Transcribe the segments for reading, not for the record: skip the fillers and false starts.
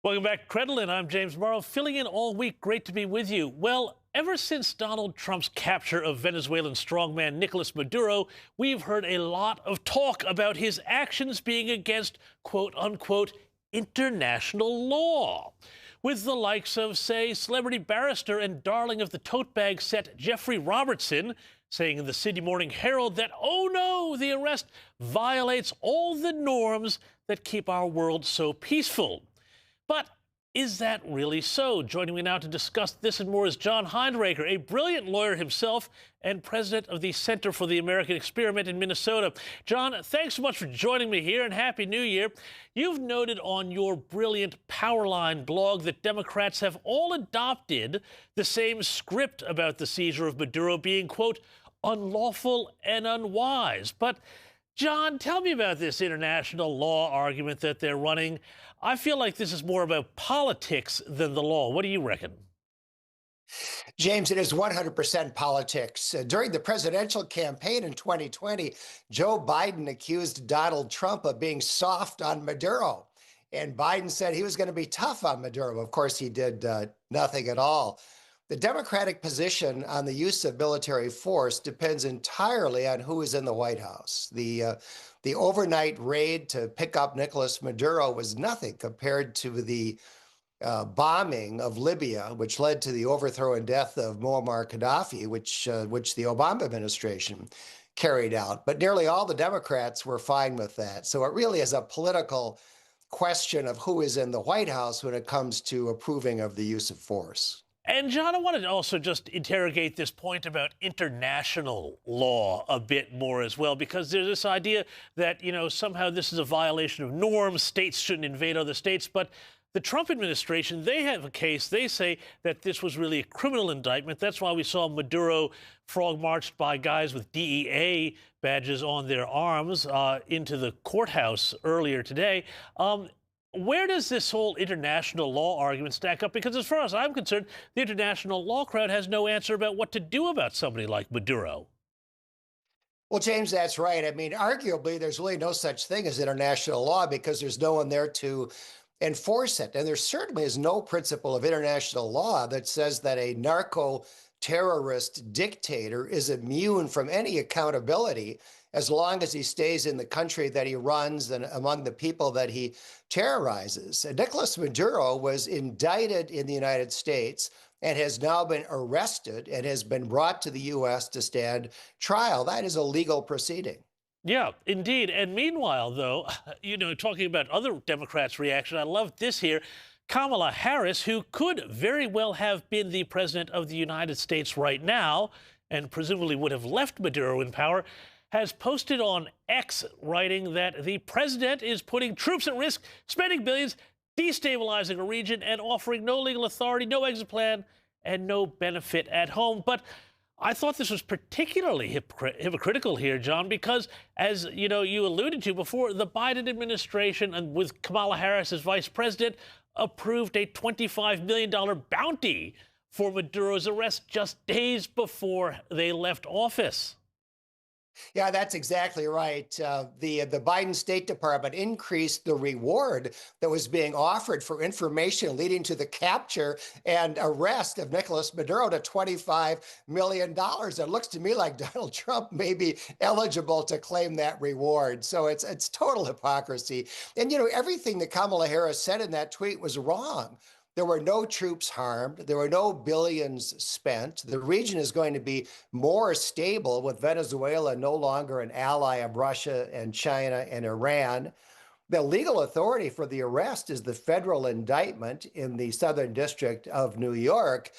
Welcome back, Credlin. I'm James Morrow, filling in all week. Great to be with you. Well, ever since Donald Trump's capture of Venezuelan strongman Nicolas Maduro, we've heard a lot of talk about his actions being against, quote unquote, international law. With the likes of, say, celebrity barrister and darling of the tote bag set Jeffrey Robertson saying in the Sydney Morning Herald that, oh no, the arrest violates all the norms that keep our world so peaceful. But is that really so? Joining me now to discuss this and more is John Hinderaker, a brilliant lawyer himself and president of the Center for the American Experiment in Minnesota. John, thanks so much for joining me here, and Happy New Year. You've noted on your brilliant Powerline blog that Democrats have all adopted the same script about the seizure of Maduro being, quote, unlawful and unwise. But John, tell me about this international law argument that they're running. I feel like this is more about politics than the law. What do you reckon? James, it is 100% politics. During the presidential campaign in 2020, Joe Biden accused Donald Trump of being soft on Maduro. And Biden said he was going to be tough on Maduro. Of course, he did nothing at all. The Democratic position on the use of military force depends entirely on who is in the White House. The overnight raid to pick up Nicolas Maduro was nothing compared to the bombing of Libya, which led to the overthrow and death of Muammar Gaddafi, which the Obama administration carried out. But nearly all the Democrats were fine with that. So it really is a political question of who is in the White House when it comes to approving of the use of force. And John, I wanted to also just interrogate this point about international law a bit more as well, because there's this idea that, somehow this is a violation of norms, states shouldn't invade other states. But the Trump administration, they have a case. They say that this was really a criminal indictment. That's why we saw Maduro frog marched by guys with DEA badges on their arms into the courthouse earlier today. Where does this whole international law argument stack up? Because as far as I'm concerned, the international law crowd has no answer about what to do about somebody like Maduro. Well, James, that's right. I mean, arguably, there's really no such thing as international law because there's no one there to enforce it. And there certainly is no principle of international law that says that a narco-terrorist dictator is immune from any accountability as long as he stays in the country that he runs and among the people that he terrorizes. And Nicolas Maduro was indicted in the United States and has now been arrested and has been brought to the U.S. to stand trial. That is a legal proceeding. Yeah, indeed. And meanwhile, though, talking about other Democrats' reaction, I love this here. Kamala Harris, who could very well have been the president of the United States right now, and presumably would have left Maduro in power, has posted on X, writing that the president is putting troops at risk, spending billions, destabilizing a region, and offering no legal authority, no exit plan, and no benefit at home. But I thought this was particularly hypocritical here, John, because as you alluded to before, the Biden administration, and with Kamala Harris as vice president, approved a $25 million bounty for Maduro's arrest just days before they left office. Yeah, that's exactly right. The Biden State Department increased the reward that was being offered for information leading to the capture and arrest of Nicolas Maduro to $25 million. It looks to me like Donald Trump may be eligible to claim that reward. So it's total hypocrisy. And, everything that Kamala Harris said in that tweet was wrong. There were no troops harmed. There were no billions spent. The region is going to be more stable with Venezuela no longer an ally of Russia and China and Iran. The legal authority for the arrest is the federal indictment in the Southern District of New York.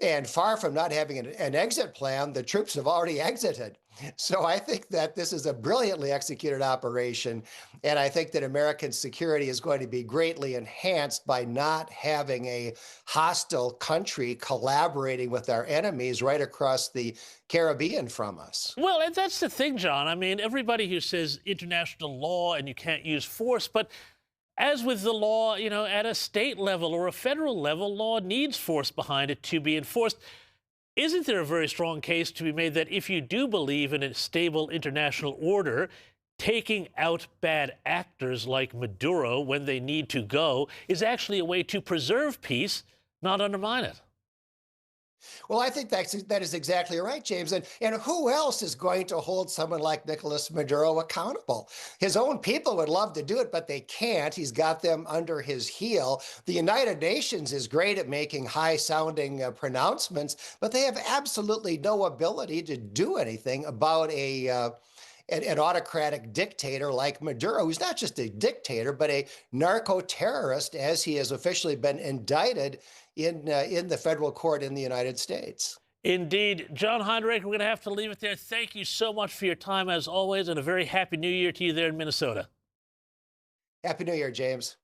And far from not having an exit plan, the troops have already exited. So I think that this is a brilliantly executed operation. And I think that American security is going to be greatly enhanced by not having a hostile country collaborating with our enemies right across the Caribbean from us. Well, and that's the thing, John. I mean, everybody who says international law and you can't use force, but as with the law, at a state level or a federal level, law needs force behind it to be enforced. Isn't there a very strong case to be made that if you do believe in a stable international order, taking out bad actors like Maduro when they need to go is actually a way to preserve peace, not undermine it. Well, I think that is exactly right, James. And who else is going to hold someone like Nicolas Maduro accountable? His own people would love to do it, but they can't. He's got them under his heel. The United Nations is great at making high-sounding pronouncements, but they have absolutely no ability to do anything about an autocratic dictator like Maduro, who's not just a dictator, but a narco-terrorist, as he has officially been indicted in the federal court in the United States. Indeed. John Hinderaker, we're going to have to leave it there. Thank you so much for your time, as always, and a very happy new year to you there in Minnesota. Happy New Year, James.